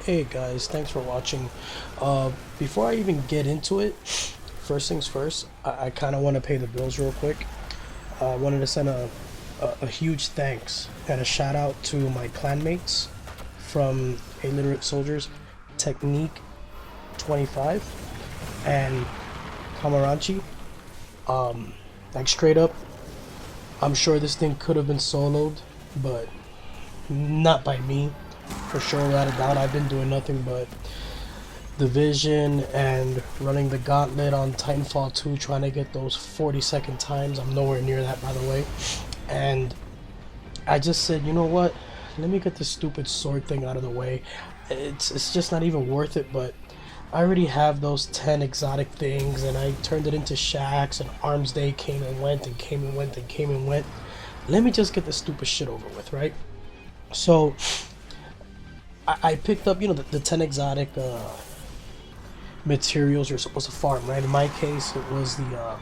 Hey guys, thanks for watching. Before I even get into it, first things first, I kind of want to pay the bills real quick. I wanted to send a huge thanks and a shout out to my clanmates from Illiterate Soldiers, TECHNYC25 and CAMERANCHI. Like straight up, I'm sure this thing could have been soloed, but not by me. For sure, without a doubt, I've been doing nothing but division and running the gauntlet on Titanfall 2, trying to get those 40-second times. I'm nowhere near that, by the way. And I just said, you know what? Let me get this stupid sword thing out of the way. It's just not even worth it, but I already have those 10 exotic things, and I turned it into shacks, and Arms Day came and went and came and went and came and went. Let me just get this stupid shit over with, right? So I picked up, the 10 exotic materials you're supposed to farm, right? In my case, it was the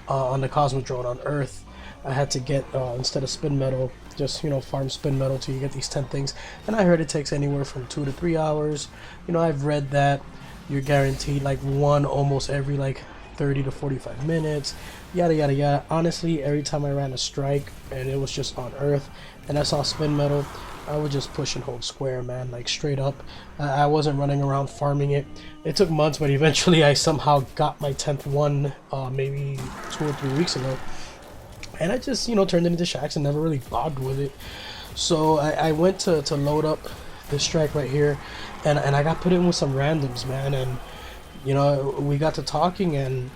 on the Cosmodrome on Earth. I had to get, instead of spin metal, just, farm spin metal till you get these 10 things. And I heard it takes anywhere from 2 to 3 hours. I've read that you're guaranteed like one almost every like 30 to 45 minutes, yada yada yada. Honestly, every time I ran a strike and it was just on Earth and I saw spin metal, I would just push and hold square, man, like straight up. I wasn't running around farming it. It took months, but eventually I somehow got my 10th one, maybe 2 or 3 weeks ago. And I just, turned it into shacks and never really bothered with it. So I went to load up this strike right here, and I got put in with some randoms, man. And, we got to talking, and,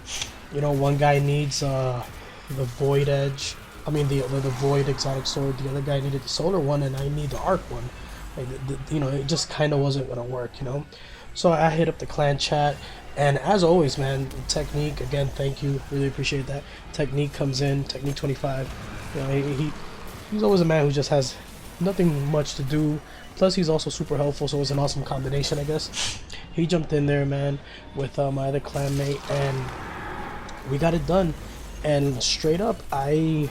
one guy needs the Void Edge. I mean the Void exotic sword. The other guy needed the solar one, and I need the arc one. Like, it just kind of wasn't gonna work, So I hit up the clan chat, and as always, man, Technique, again, thank you, really appreciate that. Technique comes in, TECHNYC25. He's always a man who just has nothing much to do. Plus, he's also super helpful, so it's an awesome combination, I guess. He jumped in there, man, with my other clanmate, and we got it done. And straight up, I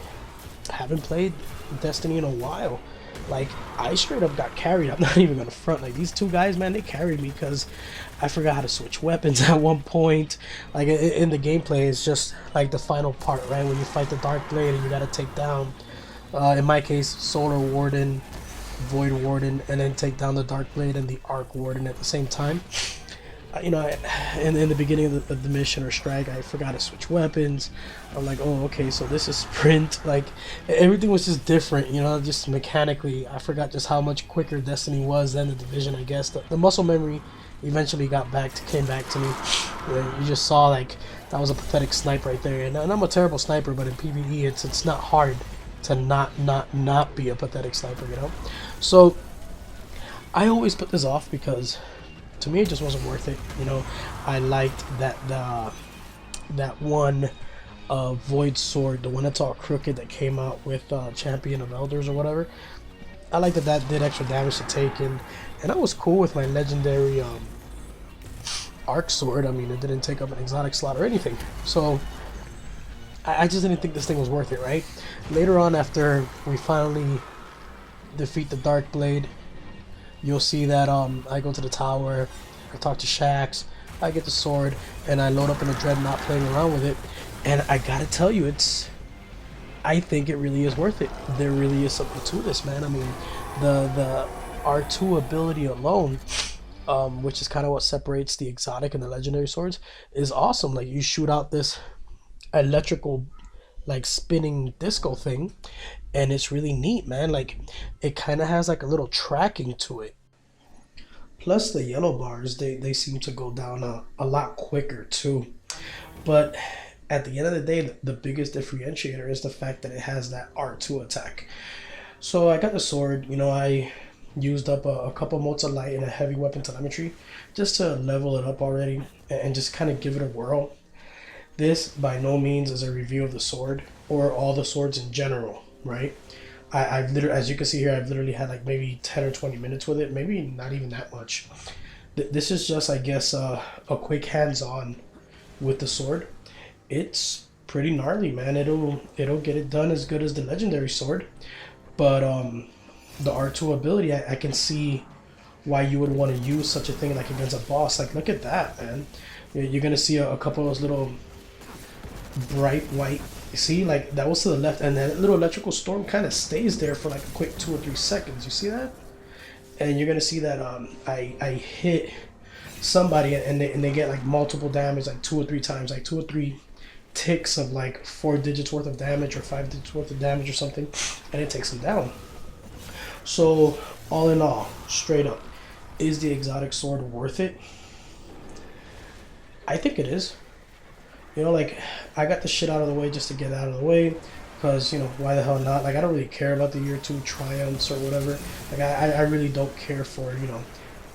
haven't played Destiny in a while. Like, I straight up got carried. I'm not even gonna front. Like, these two guys, man, they carried me because I forgot how to switch weapons at one point. Like, in the gameplay, it's just like the final part, right? When you fight the Dark Blade and you gotta take down, in my case, Solar Warden, Void Warden, and then take down the Dark Blade and the Arc Warden at the same time. In the beginning of the mission or strike, I forgot to switch weapons. I'm like, oh, okay, so this is sprint. Like, everything was just different, just mechanically. I forgot just how much quicker Destiny was than the Division, I guess. The muscle memory eventually came back to me. You just saw, like, that was a pathetic snipe right there. And I'm a terrible sniper, but in PvE, it's not hard to not be a pathetic sniper, So I always put this off because to me it just wasn't worth it. I liked that one Void sword, the one that's all crooked, that came out with Champion of Elders or whatever. I liked that did extra damage to take, and I was cool with my legendary arc sword. I mean, it didn't take up an exotic slot or anything, so I just didn't think this thing was worth it, right? Later on, after we finally defeat the Dark Blade, you'll see that I go to the tower, I talk to Shax, I get the sword, and I load up in a Dreadnought playing around with it. And I gotta tell you, I think it really is worth it. There really is something to this, man. I mean, the R2 ability alone, which is kind of what separates the exotic and the legendary swords, is awesome. Like, you shoot out this electrical, like, spinning disco thing, and it's really neat, man. Like, it kind of has like a little tracking to it. Plus the yellow bars, they seem to go down a lot quicker too. But at the end of the day, the biggest differentiator is the fact that it has that R2 attack. So I got the sword, I used up a couple motes of light and a heavy weapon telemetry just to level it up already and just kind of give it a whirl. This by no means is a review of the sword or all the swords in general, right? I've literally, as you can see here, I've literally had like maybe 10 or 20 minutes with it, maybe not even that much. This is just, I guess, a quick hands-on with the sword. It's pretty gnarly, man. It'll get it done as good as the legendary sword, but the R2 ability, I can see why you would want to use such a thing like against a boss. Like, look at that, man. You're gonna see a couple of those little bright white, you see, like that was to the left, and that little electrical storm kind of stays there for like a quick 2 or 3 seconds. You see that? And you're gonna see that I hit somebody, and they get like multiple damage, like 2 or 3 times, like 2 or 3 ticks of like 4 digits worth of damage or 5 digits worth of damage or something, and it takes them down. So all in all, straight up, is the exotic sword worth it? I think it is. You know, like, I got the shit out of the way just to get out of the way, because, you know, why the hell not? Like, I don't really care about the year 2 triumphs or whatever. Like, I really don't care for, you know,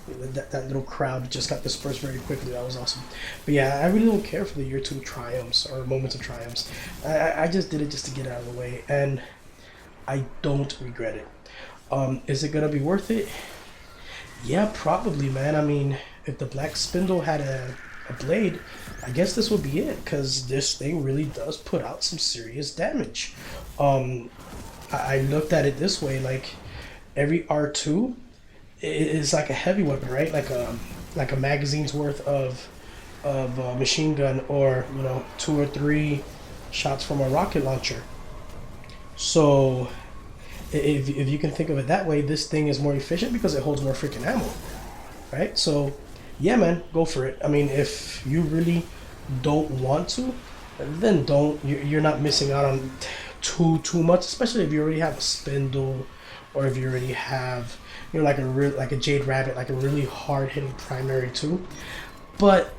that little crowd just got dispersed very quickly. That was awesome. But yeah, I really don't care for the year 2 triumphs or moments of triumphs. I just did it just to get out of the way, and I don't regret it. Is it gonna be worth it? Yeah, probably, man. I mean, if the Black Spindle had a blade, I guess this would be it, because this thing really does put out some serious damage. I looked at it this way, like every R2 is like a heavy weapon, right? Like a magazine's worth of machine gun, or, you know, 2 or 3 shots from a rocket launcher. So if you can think of it that way, this thing is more efficient because it holds more freaking ammo, right? So yeah, man, go for it. I mean, if you really don't want to, then don't. You're not missing out on too much, especially if you already have a spindle, or if you already have, you know, like a Jade Rabbit, like a really hard hitting primary too. But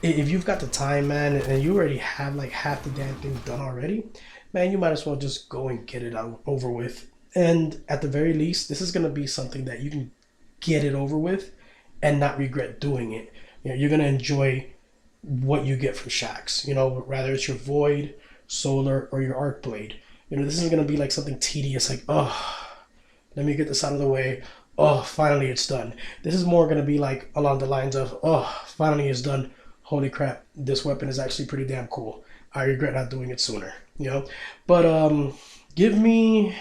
if you've got the time, man, and you already have like half the damn thing done already, man, you might as well just go and get it over with. And at the very least, this is gonna be something that you can get it over with and not regret doing it. You know, you're gonna enjoy what you get from Shaxx. You know, rather it's your Void, Solar, or your Arc Blade. You know, this isn't gonna be like something tedious, like, oh, let me get this out of the way. Oh, finally it's done. This is more gonna be like along the lines of, oh, finally it's done. Holy crap, this weapon is actually pretty damn cool. I regret not doing it sooner. You know, but give me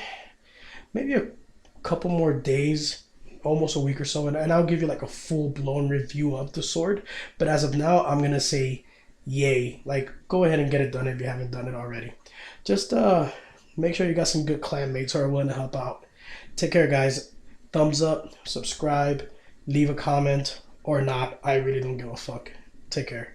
maybe a couple more days, almost a week or so, and I'll give you like a full-blown review of the sword. But as of now, I'm gonna say yay. Like, go ahead and get it done if you haven't done it already. Just make sure you got some good clanmates who are willing to help out. Take care, guys. Thumbs up, subscribe, leave a comment, or not. I really don't give a fuck. Take care.